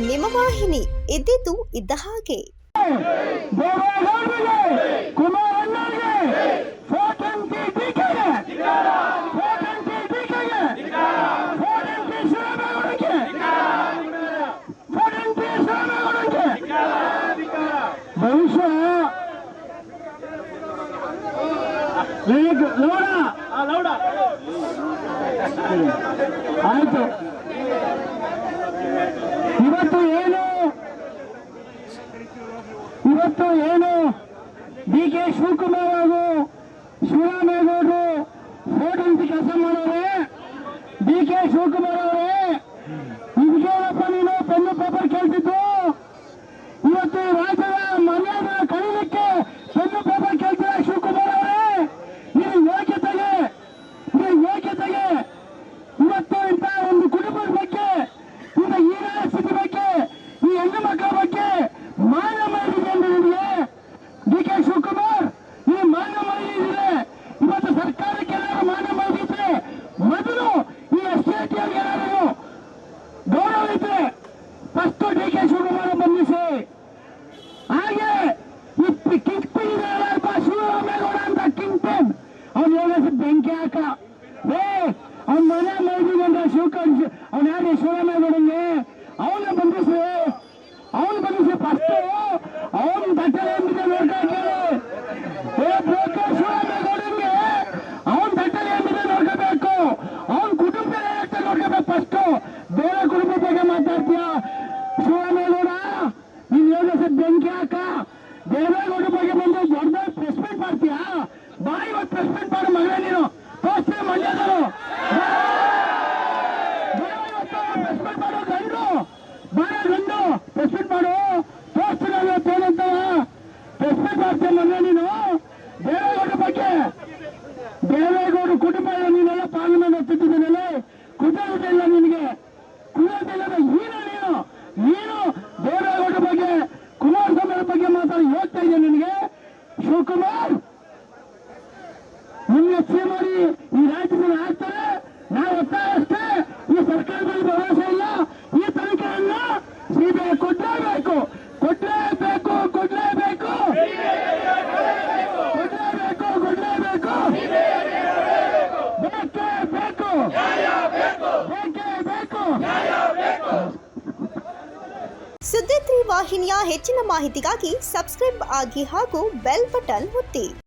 ನಿಮ್ಮ ವಾಹಿನಿ. ಇದ್ದಿದ್ದು ಇದ್ದ ಹಾಗೆ. ಆಯ್ತು. ಇವತ್ತು ಏನು ಡಿ ಕೆ ಶಿವಕುಮಾರ್ ಹಾಗೂ ಶಿವರಾಮೇಗೌಡರು ಫೋಟೋಂತಿ ಕೆಲಸ ಮಾಡೋರೆ. ಡಿ ಕೆ ಶಿವಕುಮಾರ್ ಅವರೇ, ಇದಕ್ಕೇನಪ್ಪ ನೀನು ಪೆನ್ನು ಪೇಪರ್ ಕೇಳ್ತಿದ್ದು? ಇವತ್ತು ರಾಜ್ಯದ ಮರ್ಯಾದೆ ಕಳೀಲಿಕ್ಕೆ ಪೆನ್ನು ಪೇಪರ್ ಕೇಳ್ತೀರ ಶಿವಕುಮಾರ್ ಅವರೇ? ನೀವು ಯೋಗ್ಯತೆಗೆ ಇವತ್ತು ಇಂಥ ಒಂದು ಕುಟುಂಬದ ಬಗ್ಗೆ, ಇಂಥ ಹೀನ ಸ್ಥಿತಿ ಬಗ್ಗೆ, ಈ ಹೆಣ್ಣು ಮಕ್ಕಳ ಬಗ್ಗೆ ಮಾನ ಮಾಡಿದೆ ಅಂದ್ರೆ ನಿಮಗೆ ಡಿ ಕೆ ಶಿವಕುಮಾರ್, ಈ ಮಾನ ಮಾಡಿದ್ರೆ ಇವತ್ತು ಸರ್ಕಾರಕ್ಕೆ ಏನಾದ್ರು ಮಾನ ಮಾಡಿದ್ರೆ ಮೊದಲು ಈ ಎಸ್ಟೇಟ್ ಏನಾದ್ರು ಗೌರವ ಇದ್ರೆ ಫಸ್ಟ್ ಡಿ ಕೆ ಶಿವಕುಮಾರ್ ಬಂಧಿಸಿ. ಹಾಗೆ ಈ ಕಿಂಗ್ ಪಿನ್ ಶಿವರಾಮೇಗೌಡ ಅಂತ ಕಿಂಗ್ ಪಿನ್ ಅವ್ನು ಹೇಳಿ ಬೆಂಕಿ ಹಾಕ. ಅವ್ನ ಮನೆ ಮಾಡಿದೀವಿ ಅಂದ್ರೆ ಅವ್ನು ಯಾರು ಶಿವರಾಮೇಗೌಡಂಗೆ ಅವನ್ನ ಬಂಧಿಸಿ ಫಸ್ಟ್ ಅವನ ದಟ್ಟಲೆ ಎಂಬಿದೆ ನೋಡ್ಕೊಳ್ತೀವಿ. ಶಿವರಾಮೇಗೌಡಂಗೆ ಅವನ ದಟ್ಟಲೆ ಎಂಬಿದೆ ನೋಡ್ಕೋಬೇಕು. ಅವನ ಕುಟುಂಬದ ನೋಡ್ಕೋಬೇಕು ಫಸ್ಟ್. ಬೇರೆ ಕುಟುಂಬದ ಬಗ್ಗೆ ಮಾತಾಡ್ತೀಯ ಶಿವರಾಮೇಗೌಡ? ನೀನ್ ಹೇಳಿ ಬೆಂಕಿ ಹಾಕ. ದೇವೇಗೌಡ ಬಗ್ಗೆ ಬಂದು ದೊಡ್ಡ ಪ್ರೆಸ್ ಮೀಟ್ ಮಾಡ್ತೀಯಾ? ಬಾ ಇವತ್ತು ಪ್ರೆಸ್ ಮೀಟ್ ಮಾಡು ಮಗನೇ, ನೀನು ತೋರಿಸ್ತೀವಿ ಮಂಡ್ಯದವರು. ಪ್ರೆಸ್ ಮೀಟ್ ಮಾಡು ಗಂಡು, ಗಂಡು ಪ್ರೆಸ್ ಮೀಟ್ ಮಾಡು, ತೋರಿಸ್ತೀವಿ ಇವತ್ತೇನಂತವ ಪ್ರೆಸ್ ಮೀಟ್ ಮಾಡ್ತೀಯ ಮಗನೇ ನೀನು. ದೇವೇಗೌಡ ಬಗ್ಗೆ, ದೇವೇಗೌಡ ಕುಟುಂಬ ನೀನೆಲ್ಲ ಪಾರ್ಲಿಮೆಂಟ್ ಹೋಗ್ತಿದ್ದೀನಲ್ಲ, ಕುಟುಂಬದಿಲ್ಲ ನಿನಗೆ, ಕುಟುಂಬದಿಲ್ಲ ನೀನು ದೇವೇಗೌಡ ಬಗ್ಗೆ ಕುಮಾರಸ್ವಾಮಿ ಬಗ್ಗೆ ಮಾತಾಡಿ ಹೋಗ್ತಾ ಇದೆಯಾ ನಿನಗೆ? ಶಿವಕುಮಾರ್ ನಿನ್ನ ಮಾಡಿ ಈ ರಾಜ್ಯದಲ್ಲಿ ಆಗ್ತಾರೆ. ನಾವು ಒತ್ತಾಯ ಅಷ್ಟೇ, ಈ ಸರ್ಕಾರದಲ್ಲಿ ಭರವಸೆ ಇಲ್ಲ. ಈ ತನಿಖೆಯನ್ನ ಸಿಬಿಐ ಕೊಡ್ಲೇಬೇಕು. ಸುದ್ದಿ 3 ವಾಹಿನಿಯ ಹೆಚ್ಚಿನ ಮಾಹಿತಿಗಾಗಿ ಸಬ್ಸ್ಕ್ರೈಬ್ ಆಗಿ ಹಾಗೂ ಬೆಲ್ ಬಟನ್ ಒತ್ತಿ.